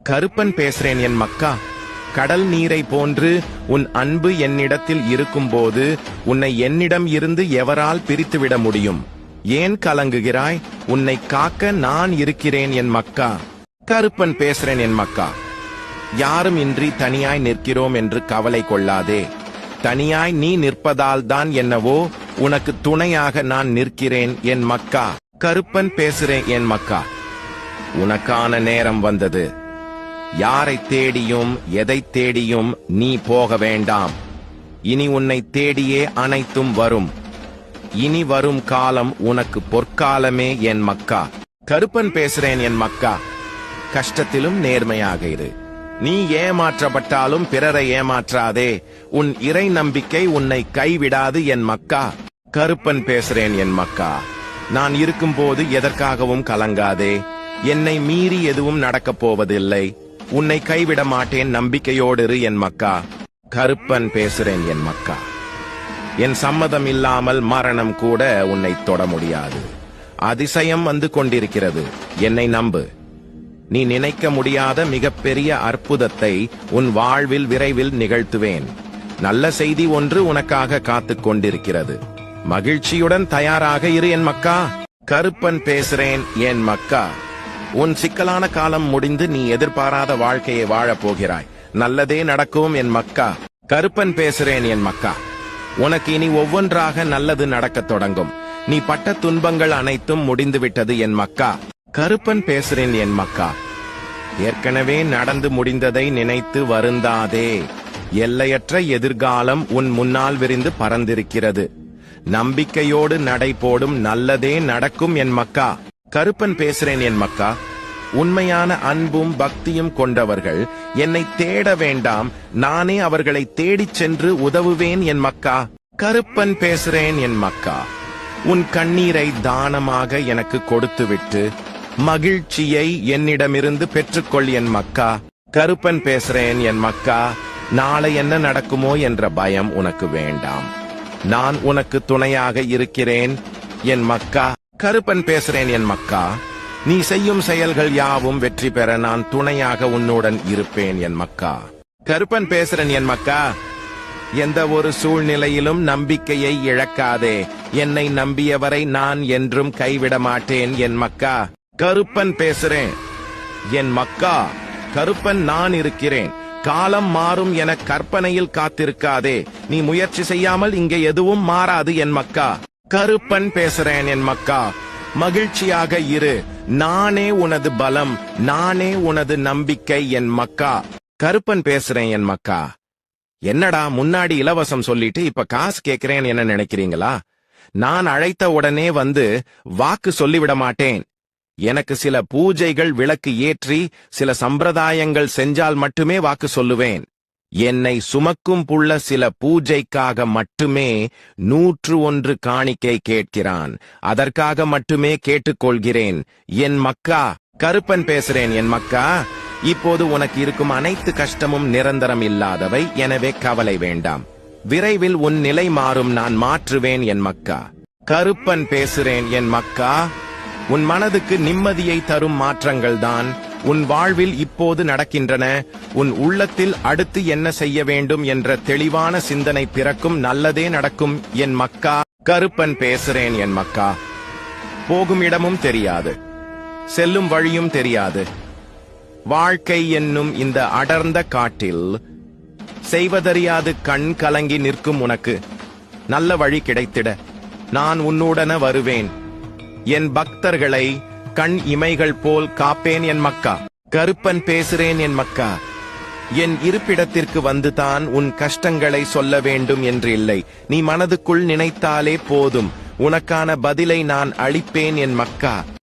கருப்பன் பேசுறேன் என் மக்கா. கடல் நீரை போன்று உன் அன்பு என்னிடத்தில் இருக்கும்போது உன்னை என்னிடம் இருந்து எவரால் பிரித்துவிட முடியும்? ஏன் கலங்குகிறாய்? உன்னை காக்க நான் இருக்கிறேன் என் மக்கா. கருப்பன் பேசுறேன் என் மக்கா. யாரும் இன்றி தனியாய் நிற்கிறோம் என்று கவலை கொள்ளாதே. தனியாய் நீ நிற்பதால் தான் என்னவோ உனக்கு துணையாக நான் நிற்கிறேன் என் மக்கா. கருப்பன் பேசுறேன் என் மக்கா. உனக்கான நேரம் வந்தது. யாரை தேடியும் எதை தேடியும் நீ போக வேண்டாம். இனி உன்னை தேடியே அனைத்தும் வரும். இனி வரும் காலம் உனக்கு பொற்காலமே என் மக்கா. கருப்பன் பேசுறேன் என் மக்கா. கஷ்டத்திலும் நேர்மையாக இரு. நீ ஏமாற்றப்பட்டாலும் பிறரை ஏமாற்றாதே. உன் இறை நம்பிக்கை உன்னை கைவிடாது என் மக்கா. கருப்பன் பேசுறேன் என் மக்கா. நான் இருக்கும்போது எதற்காகவும் கலங்காதே. என்னை மீறி எதுவும் நடக்கப் போவதில்லை. உன்னை கைவிட மாட்டேன், நம்பிக்கையோடு இரு என் மக்கா. கருப்பன் பேசுறேன் என் மக்கா. என் சம்மதம் இல்லாமல் மரணம் கூட உன்னை தொட முடியாது. அதிசயம் வந்து கொண்டிருக்கிறது, என்னை நம்பு. நீ நினைக்க முடியாத மிகப்பெரிய அற்புதத்தை உன் வாழ்வில் விரைவில் நிகழ்த்துவேன். நல்ல செய்தி ஒன்று உனக்காக காத்துக் கொண்டிருக்கிறது. மகிழ்ச்சியுடன் தயாராக இரு என் மக்கா. கருப்பன் பேசுறேன் என் மக்கா. உன் சிக்கலான காலம் முடிந்து நீ எதிர்பாராத வாழ்க்கையை வாழப் போகிறாய். நல்லதே நடக்கும் என் மக்கா. கருப்பன் பேசுறேன் என் மக்கா. உனக்கு இனி ஒவ்வொன்றாக நல்லது நடக்கத் தொடங்கும். நீ பட்ட துன்பங்கள் அனைத்தும் முடிந்துவிட்டது என் மக்கா. கருப்பன் பேசுறேன் என் மக்கா. ஏற்கனவே நடந்து முடிந்ததை நினைத்து வருந்தாதே. எல்லையற்ற எதிர்காலம் உன் முன்னால் விரிந்து பறந்திருக்கிறது. நம்பிக்கையோடு நடை போடும், நல்லதே நடக்கும் என் மக்கா. கருப்பன் பேசுறேன் என் மக்கா. உண்மையான அன்பும் பக்தியும் கொண்டவர்கள் என்னை தேட வேண்டாம், நானே அவர்களை தேடிச் சென்று உதவுவேன் என் மக்கா. கருப்பன் பேசுறேன் என் மக்கா. உன் கண்ணீரை தானமாக எனக்கு கொடுத்துவிட்டு மகிழ்ச்சியை என்னிடமிருந்து பெற்றுக்கொள் என் மக்கா. கருப்பன் பேசுறேன் என் மக்கா. நாளை என்ன நடக்குமோ என்ற பயம் உனக்கு வேண்டாம். நான் உனக்கு துணையாக இருக்கிறேன் என் மக்கா. கருப்பன் பேசுறேன் என் மக்கா. நீ செய்யும் செயல்கள் யாவும் வெற்றி பெற நான் துணையாக உன்னுடன் இருப்பேன் என் மக்கா. கருப்பன் பேசுறேன் என் மக்கா. எந்த ஒரு சூழ்நிலையிலும் நம்பிக்கையை இழக்காதே. என்னை நம்பியவரை நான் என்றும் கைவிட மாட்டேன் என் மக்கா. கருப்பன் பேசுறேன் என் மக்கா. கருப்பன் நான் இருக்கிறேன். காலம் மாறும் என கற்பனையில் காத்திருக்காதே. நீ முயற்சி செய்யாமல் இங்கே எதுவும் மாறாது என் மக்கா. கருப்பன் பேசுறேன் என் மக்கா. மகிழ்ச்சியாக இரு. நானே உனது பலம், நானே உனது நம்பிக்கை என் மக்கா. கருப்பன் பேசுறேன் என் மக்கா. என்னடா முன்னாடி இலவசம் சொல்லிட்டு இப்ப காசு கேக்குறேன் என்ன நினைக்கிறீங்களா? நான் அழைத்த உடனே வந்து வாக்கு சொல்லிவிட மாட்டேன். எனக்கு சில பூஜைகள் விளக்கு ஏற்றி சில சம்பிரதாயங்கள் செஞ்சால் மட்டுமே வாக்கு சொல்லுவேன். என்னை சுமக்கும் புள்ள சில பூஜைக்காக மட்டுமே 101 காணிக்கை கேட்கிறான். அதற்காக மட்டுமே கேட்டுக்கொள்கிறேன் என் மக்கா. கருப்பன் பேசுறேன் என் மக்கா. இப்போது உனக்கு இருக்கும் அனைத்து கஷ்டமும் நிரந்தரம் இல்லாதவை, எனவே கவலை வேண்டாம். விரைவில் உன் நிலை மாறும், நான் மாற்றுவேன் என் மக்கா. கருப்பன் பேசுறேன் என் மக்கா. உன் மனதுக்கு நிம்மதியை தரும் மாற்றங்கள் தான் உன் வாழ்வில் இப்போது நடக்கின்றன. உன் உள்ளத்தில் அடுத்து என்ன செய்ய வேண்டும் என்ற தெளிவான சிந்தனை பிறக்கும். நல்லதே நடக்கும் என் மக்கா. கருப்பன் பேசுறேன் என் மக்கா. போகும் இடமும் தெரியாது, செல்லும் வழியும் தெரியாது. வாழ்க்கை என்னும் இந்த அடர்ந்த காட்டில் செய்வதறியாது கண் கலங்கி நிற்கும் உனக்கு நல்ல வழி கிடைத்திட நான் உன்னுடன வருவேன். என் பக்தர்களை கண் இமைகள் போல் காப்பேன் என் மக்கா. கருப்பன் பேசுறேன் என் மக்கா. என் இருப்பிடத்திற்கு வந்துதான் உன் கஷ்டங்களை சொல்ல வேண்டும் என்று இல்லை. நீ மனதுக்குள் நினைத்தாலே போதும், உனக்கான பதிலை நான் அளிப்பேன் என் மக்கா.